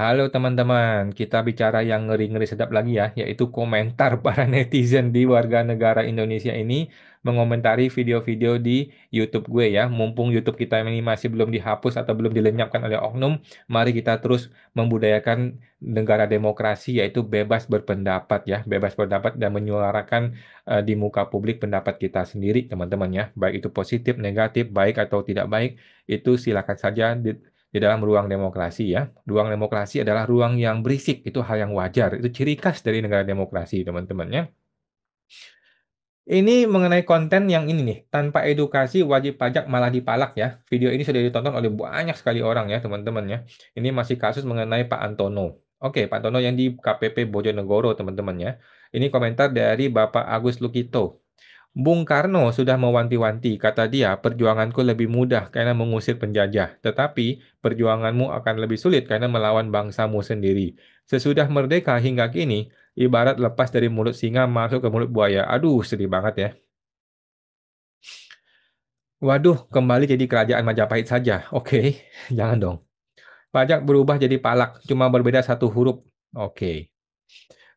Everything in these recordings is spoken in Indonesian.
Halo teman-teman, kita bicara yang ngeri-ngeri sedap lagi ya, yaitu komentar para netizen di warga negara Indonesia ini mengomentari video-video di YouTube gue ya. Mumpung YouTube kita ini masih belum dihapus atau belum dilenyapkan oleh oknum, mari kita terus membudayakan negara demokrasi yaitu bebas berpendapat ya, bebas berpendapat dan menyuarakan di muka publik pendapat kita sendiri teman-teman ya. Baik itu positif, negatif, baik atau tidak baik, itu silakan saja di dalam ruang demokrasi ya. Ruang demokrasi adalah ruang yang berisik, itu hal yang wajar, itu ciri khas dari negara demokrasi, teman-teman ya. Ini mengenai konten yang ini nih, tanpa edukasi wajib pajak malah dipalak ya. Video ini sudah ditonton oleh banyak sekali orang ya, teman-teman ya. Ini masih kasus mengenai Pak Antono. Oke, Pak Antono yang di KPP Bojonegoro, teman-teman ya. Ini komentar dari Bapak Agus Lukito. Bung Karno sudah mewanti-wanti, kata dia, perjuanganku lebih mudah karena mengusir penjajah, tetapi perjuanganmu akan lebih sulit karena melawan bangsamu sendiri. Sesudah merdeka hingga kini, ibarat lepas dari mulut singa masuk ke mulut buaya. Aduh, sedih banget ya. Waduh, kembali jadi kerajaan Majapahit saja. Oke, jangan dong. Pajak berubah jadi palak, cuma berbeda satu huruf. Oke.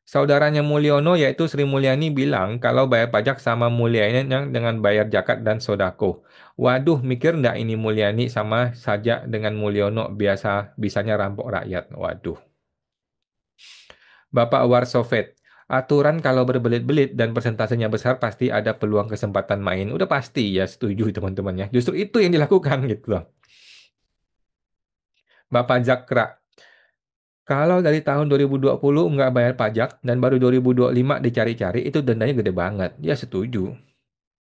Saudaranya Mulyono yaitu Sri Mulyani bilang kalau bayar pajak sama Mulyani yang dengan bayar zakat dan sodako. Waduh, mikir ndak ini Mulyani sama saja dengan Mulyono biasa bisanya rampok rakyat. Waduh. Bapak Warsofet, aturan kalau berbelit-belit dan persentasenya besar pasti ada peluang kesempatan main. Udah pasti ya, setuju teman-teman ya. Justru itu yang dilakukan gitu loh. Bapak Jakra, kalau dari tahun 2020 nggak bayar pajak dan baru 2025 dicari-cari itu dendanya gede banget. Ya setuju.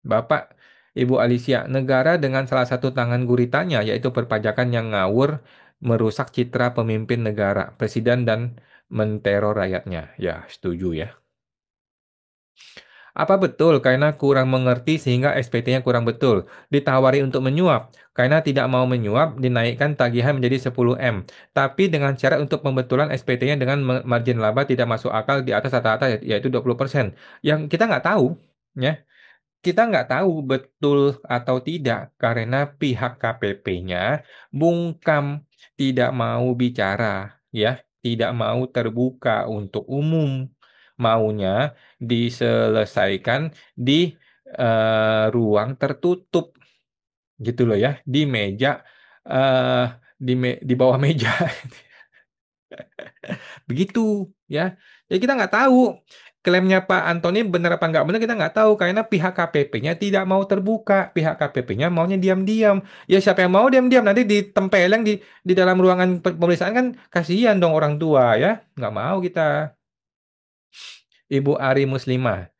Bapak, Ibu Alicia, negara dengan salah satu tangan guritanya yaitu perpajakan yang ngawur merusak citra pemimpin negara, presiden dan menteror rakyatnya. Ya, setuju ya. Apa betul karena kurang mengerti sehingga SPT-nya kurang betul? Ditawari untuk menyuap. Karena tidak mau menyuap, dinaikkan tagihan menjadi 10 M. Tapi dengan syarat untuk pembetulan SPT-nya dengan margin laba tidak masuk akal di atas rata-rata yaitu 20%. Yang kita nggak tahu. Ya, kita nggak tahu betul atau tidak karena pihak KPP-nya bungkam, tidak mau bicara, ya, tidak mau terbuka untuk umum, maunya diselesaikan di ruang tertutup, gitu loh ya, di meja, eh di bawah meja. Begitu ya. Jadi kita nggak tahu klaimnya Pak Antoni benar apa nggak benar, kita nggak tahu karena pihak KPP-nya tidak mau terbuka. Pihak KPP-nya maunya diam-diam. Ya siapa yang mau diam-diam nanti ditempeleng di dalam ruangan pemeriksaan kan kasihan dong orang tua ya. Nggak mau kita. Ibu Ari Muslimah.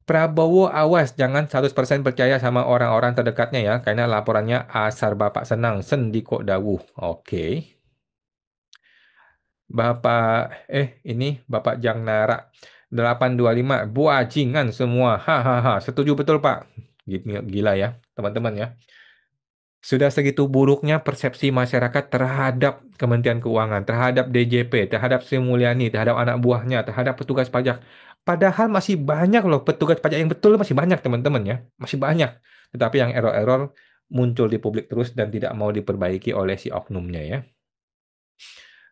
Prabowo awas jangan 100% percaya sama orang-orang terdekatnya ya karena laporannya asar Bapak senang sendi kok dawuh. Oke. Bapak, ini Bapak Jang Nara 825 buajingan semua. Hahaha, setuju betul Pak. Gila ya, teman-teman ya. Sudah segitu buruknya persepsi masyarakat terhadap Kementerian Keuangan, terhadap DJP, terhadap Sri Mulyani, terhadap anak buahnya, terhadap petugas pajak. Padahal masih banyak loh petugas pajak yang betul masih banyak teman-teman ya. Masih banyak. Tetapi yang error-error muncul di publik terus dan tidak mau diperbaiki oleh si oknumnya ya.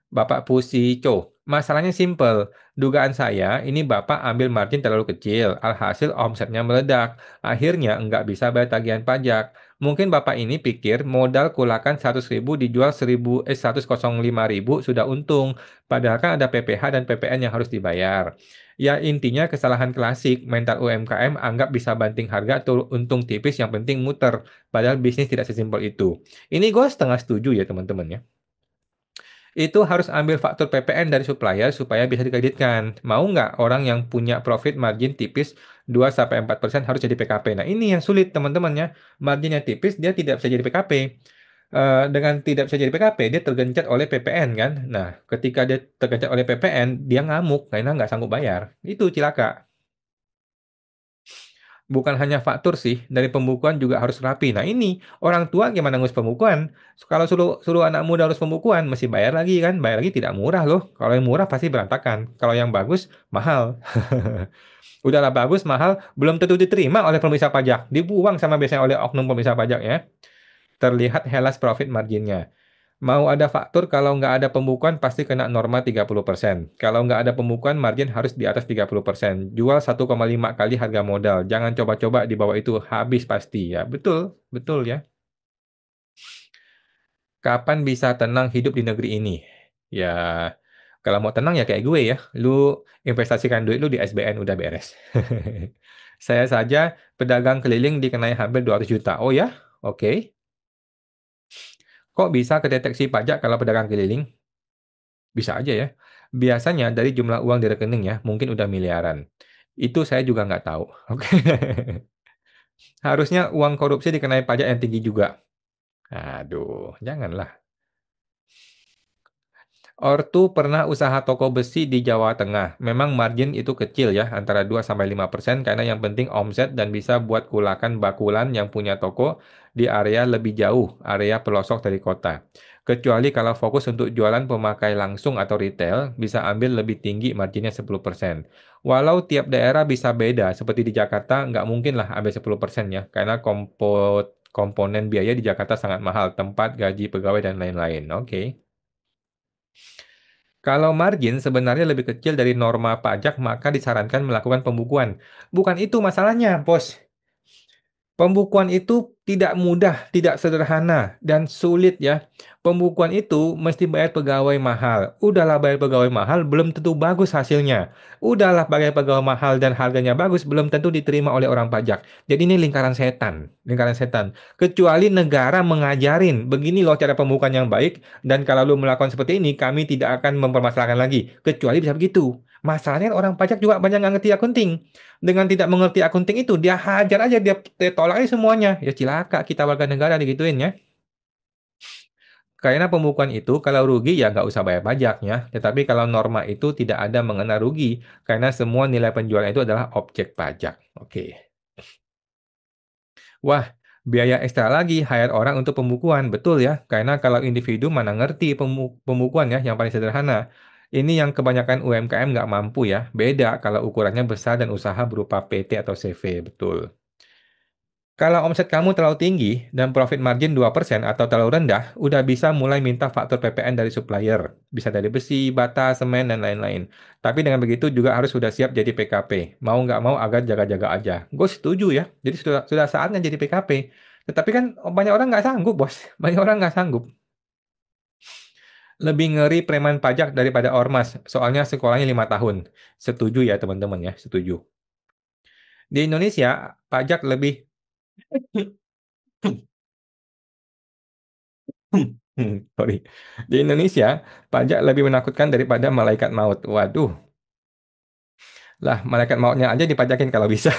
Bapak Pusico. Masalahnya simple. Dugaan saya, ini Bapak ambil margin terlalu kecil. Alhasil omsetnya meledak. Akhirnya nggak bisa bayar tagihan pajak. Mungkin Bapak ini pikir modal kulakan 100.000 dijual 105.000 sudah untung. Padahal kan ada PPh dan PPN yang harus dibayar. Ya intinya kesalahan klasik, mental UMKM anggap bisa banting harga atau untung tipis yang penting muter. Padahal bisnis tidak sesimpel itu. Ini gue setengah setuju ya teman-teman ya. Itu harus ambil faktur PPN dari supplier supaya bisa dikreditkan. Mau nggak orang yang punya profit margin tipis 2-4% harus jadi PKP? Nah, ini yang sulit teman-teman ya. Marginnya tipis, dia tidak bisa jadi PKP. Dengan tidak bisa jadi PKP, dia tergencet oleh PPN kan. Nah, ketika dia tergencet oleh PPN, dia ngamuk karena nggak sanggup bayar. Itu cilaka. Bukan hanya faktur sih, dari pembukuan juga harus rapi. Nah ini, orang tua gimana ngurus pembukuan? Kalau suruh suruh anak muda harus pembukuan, mesti bayar lagi kan? Bayar lagi tidak murah loh. Kalau yang murah pasti berantakan. Kalau yang bagus, mahal. Udahlah bagus, mahal, belum tentu diterima oleh pemeriksa pajak. Dibuang sama biasanya oleh oknum pemeriksa pajak ya. Terlihat helas profit marginnya. Mau ada faktur kalau nggak ada pembukuan pasti kena norma 30%. Kalau nggak ada pembukuan margin harus di atas 30%. Jual 1,5 kali harga modal. Jangan coba-coba di bawah itu habis pasti ya. Betul, betul ya. Kapan bisa tenang hidup di negeri ini? Ya, kalau mau tenang ya kayak gue ya. Lu investasikan duit lu di SBN udah beres. Saya saja pedagang keliling dikenai hampir 200 juta. Oh ya? Oke. Kok bisa kedeteksi pajak kalau pedagang keliling? Bisa aja ya. Biasanya dari jumlah uang di rekening ya, mungkin udah miliaran. Itu saya juga nggak tahu. Oke. Harusnya uang korupsi dikenai pajak yang tinggi juga. Aduh, janganlah. Ortu pernah usaha toko besi di Jawa Tengah. Memang margin itu kecil ya, antara 2-5% karena yang penting omset dan bisa buat kulakan bakulan yang punya toko di area lebih jauh, area pelosok dari kota. Kecuali kalau fokus untuk jualan pemakai langsung atau retail, bisa ambil lebih tinggi marginnya 10%. Walau tiap daerah bisa beda, seperti di Jakarta nggak mungkin lah ambil 10% ya, karena komponen biaya di Jakarta sangat mahal, tempat, gaji pegawai, dan lain-lain. Oke. Kalau margin sebenarnya lebih kecil dari norma pajak, maka disarankan melakukan pembukuan. Bukan itu masalahnya, bos. Pembukuan itu tidak mudah, tidak sederhana, dan sulit ya. Pembukuan itu mesti bayar pegawai mahal. Udahlah bayar pegawai mahal, belum tentu bagus hasilnya. Udahlah bayar pegawai mahal dan harganya bagus, belum tentu diterima oleh orang pajak. Jadi ini lingkaran setan, lingkaran setan. Kecuali negara mengajarin, begini loh cara pembukuan yang baik, dan kalau lu melakukan seperti ini, kami tidak akan mempermasalahkan lagi. Kecuali bisa begitu. Masalahnya orang pajak juga banyak nggak ngerti akunting. Dengan tidak mengerti akunting itu, dia hajar aja, dia tolak aja semuanya. Ya cilaka kita warga negara digituin ya. Karena pembukuan itu kalau rugi ya nggak usah bayar pajaknya. Tetapi kalau norma itu tidak ada mengenai rugi, karena semua nilai penjualan itu adalah objek pajak. Oke. Wah, biaya ekstra lagi hire orang untuk pembukuan. Betul ya, karena kalau individu mana ngerti pembukuan ya, yang paling sederhana. Ini yang kebanyakan UMKM nggak mampu ya. Beda kalau ukurannya besar dan usaha berupa PT atau CV. Betul. Kalau omset kamu terlalu tinggi dan profit margin 2% atau terlalu rendah, udah bisa mulai minta faktur PPN dari supplier. Bisa dari besi, bata, semen, dan lain-lain. Tapi dengan begitu juga harus sudah siap jadi PKP. Mau nggak mau agak jaga-jaga aja. Gue setuju ya. Jadi sudah saatnya jadi PKP. Tetapi kan banyak orang nggak sanggup, bos. Banyak orang nggak sanggup. Lebih ngeri preman pajak daripada ormas. Soalnya sekolahnya 5 tahun. Setuju ya teman-teman ya, setuju. Di Indonesia, pajak lebih sorry. Di Indonesia, pajak lebih menakutkan daripada malaikat maut. Waduh, lah malaikat mautnya aja dipajakin kalau bisa.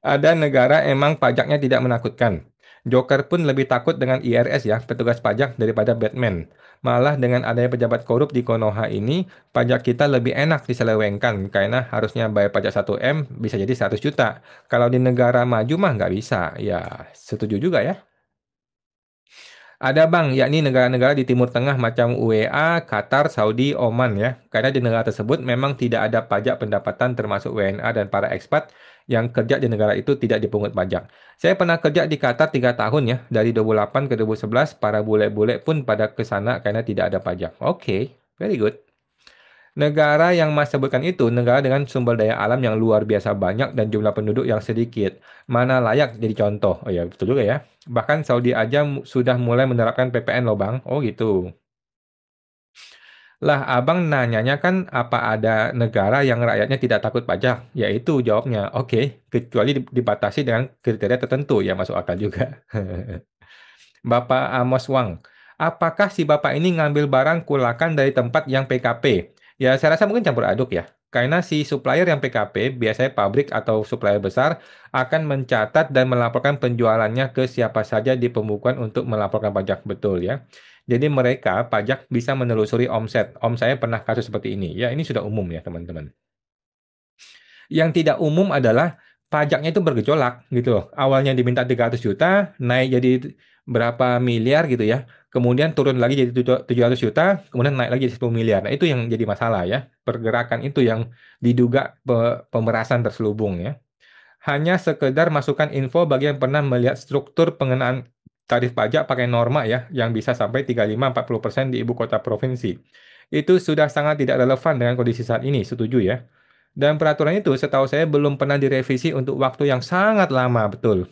Ada negara emang pajaknya tidak menakutkan. Joker pun lebih takut dengan IRS ya, petugas pajak daripada Batman. Malah dengan adanya pejabat korup di Konoha ini, pajak kita lebih enak diselewengkan karena harusnya bayar pajak 1 M bisa jadi 100 juta. Kalau di negara maju mah nggak bisa. Ya, setuju juga ya. Ada bang, yakni negara-negara di Timur Tengah macam UEA, Qatar, Saudi, Oman ya. Karena di negara tersebut memang tidak ada pajak pendapatan termasuk WNA dan para ekspat yang kerja di negara itu tidak dipungut pajak. Saya pernah kerja di Qatar 3 tahun ya, dari 2008 ke 2011, para bule-bule pun pada ke sana karena tidak ada pajak. Oke, very good. Negara yang Mas sebutkan itu negara dengan sumber daya alam yang luar biasa banyak dan jumlah penduduk yang sedikit. Mana layak jadi contoh? Oh ya, betul juga ya. Bahkan Saudi aja sudah mulai menerapkan PPN loh, Bang. Oh gitu. Lah, Abang nanyanya kan apa ada negara yang rakyatnya tidak takut pajak? Yaitu jawabnya, oke, kecuali dibatasi dengan kriteria tertentu, ya masuk akal juga. Bapak Amos Wang, apakah si Bapak ini ngambil barang kulakan dari tempat yang PKP? Ya, saya rasa mungkin campur aduk ya. Karena si supplier yang PKP, biasanya pabrik atau supplier besar, akan mencatat dan melaporkan penjualannya ke siapa saja di pembukuan untuk melaporkan pajak. Betul ya. Jadi mereka pajak bisa menelusuri omset. Om saya pernah kasus seperti ini. Ya, ini sudah umum ya teman-teman. Yang tidak umum adalah pajaknya itu bergejolak gitu loh. Awalnya diminta 300 juta, naik jadi berapa miliar gitu ya. Kemudian turun lagi jadi 700 juta, kemudian naik lagi jadi 10 miliar. Nah, itu yang jadi masalah ya. Pergerakan itu yang diduga pemerasan terselubung ya. Hanya sekedar masukan info bagi yang pernah melihat struktur pengenaan tarif pajak pakai norma ya, yang bisa sampai 35-40% di ibu kota provinsi. Itu sudah sangat tidak relevan dengan kondisi saat ini, setuju ya? Dan peraturan itu setahu saya belum pernah direvisi untuk waktu yang sangat lama, betul.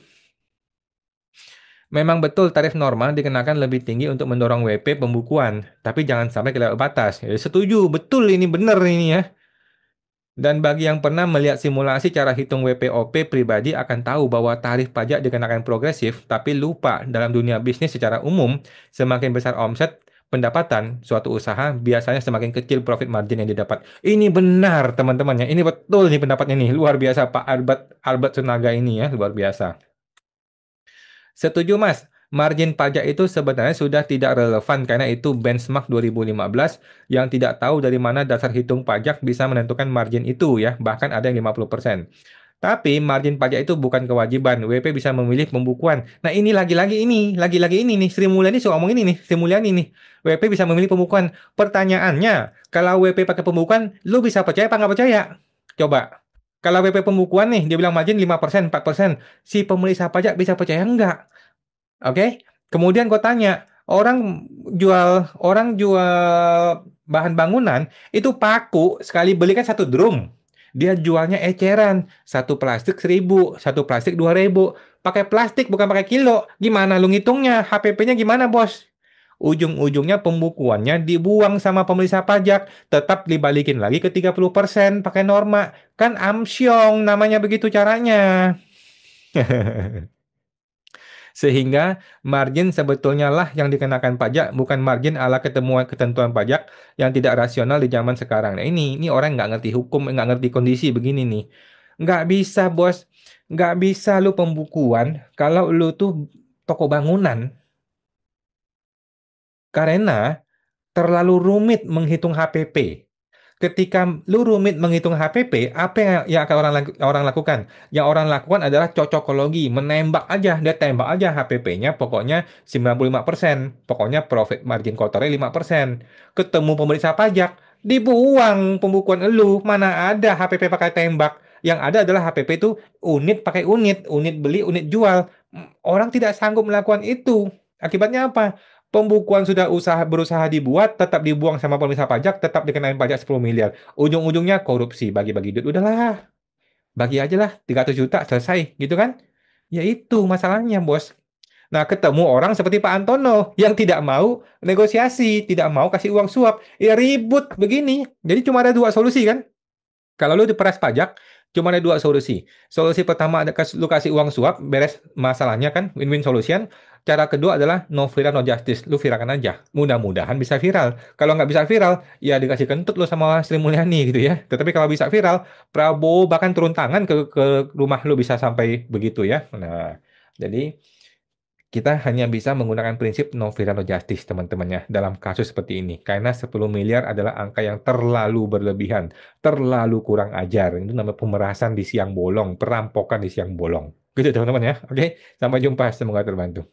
Memang betul tarif normal dikenakan lebih tinggi untuk mendorong WP pembukuan, tapi jangan sampai kelewat batas. Ya, setuju, betul ini benar ini ya. Dan bagi yang pernah melihat simulasi cara hitung WPOP pribadi akan tahu bahwa tarif pajak dikenakan progresif, tapi lupa dalam dunia bisnis secara umum, semakin besar omset pendapatan suatu usaha, biasanya semakin kecil profit margin yang didapat. Ini benar teman-teman ya, ini betul nih pendapatnya nih, luar biasa Pak Albert Albert Sunaga ini ya, luar biasa. Setuju, Mas. Margin pajak itu sebenarnya sudah tidak relevan karena itu benchmark 2015 yang tidak tahu dari mana dasar hitung pajak bisa menentukan margin itu ya, bahkan ada yang 50%. Tapi margin pajak itu bukan kewajiban. WP bisa memilih pembukuan. Nah, lagi-lagi ini nih, Sri Mulyani suka ngomong ini nih, Sri Mulyani nih. WP bisa memilih pembukuan. Pertanyaannya, kalau WP pakai pembukuan, lu bisa percaya apa nggak percaya? Coba. Kalau WP pembukuan nih, dia bilang margin 5%, 4%. Si pemeriksa pajak bisa percaya nggak? Oke, kemudian gue tanya, orang jual bahan bangunan itu paku sekali beli kan 1 drum. Dia jualnya eceran, satu plastik 1.000, satu plastik 2.000. Pakai plastik bukan pakai kilo. Gimana lu ngitungnya? HPP-nya gimana, bos? Ujung-ujungnya pembukuannya dibuang sama pemeriksa pajak, tetap dibalikin lagi ke 30% pakai norma. Kan amsyong namanya begitu caranya. Sehingga margin sebetulnya lah yang dikenakan pajak, bukan margin ala ketemuan ketentuan pajak yang tidak rasional di zaman sekarang. Nah ini orang nggak ngerti hukum, nggak ngerti kondisi begini nih. Nggak bisa bos, nggak bisa lu pembukuan kalau lu tuh toko bangunan. Karena terlalu rumit menghitung HPP. Ketika lu rumit menghitung HPP, apa yang akan orang lakukan? Yang orang lakukan adalah cocokologi, menembak aja, dia tembak aja HPP-nya pokoknya 95%, pokoknya profit margin kotornya 5%. Ketemu pemeriksa pajak, dibuang pembukuan elu, mana ada HPP pakai tembak. Yang ada adalah HPP itu unit pakai unit, unit beli, unit jual. Orang tidak sanggup melakukan itu. Akibatnya apa? Pembukuan sudah berusaha dibuat, tetap dibuang sama pemeriksa pajak, tetap dikenain pajak 10 miliar. Ujung-ujungnya korupsi, bagi-bagi duit. Udahlah, bagi aja lah 300 juta, selesai. Gitu kan? Ya itu masalahnya, bos. Nah, ketemu orang seperti Pak Antono yang tidak mau negosiasi, tidak mau kasih uang suap. Ya ribut begini. Jadi cuma ada dua solusi kan? Kalau lu diperas pajak, cuma ada dua solusi. Solusi pertama ada lu kasih uang suap, beres masalahnya kan, win-win solution. Cara kedua adalah no viral no justice. Lu viralkan aja. Mudah-mudahan bisa viral. Kalau nggak bisa viral, ya dikasih kentut lu sama Sri Mulyani gitu ya. Tetapi kalau bisa viral, Prabowo bahkan turun tangan ke rumah lu bisa sampai begitu ya. Nah, jadi kita hanya bisa menggunakan prinsip no viral no justice, teman-temannya, dalam kasus seperti ini. Karena 10 miliar adalah angka yang terlalu berlebihan, terlalu kurang ajar. Itu namanya pemerasan di siang bolong, perampokan di siang bolong. Gitu, teman-teman ya. Oke, sampai jumpa. Semoga terbantu.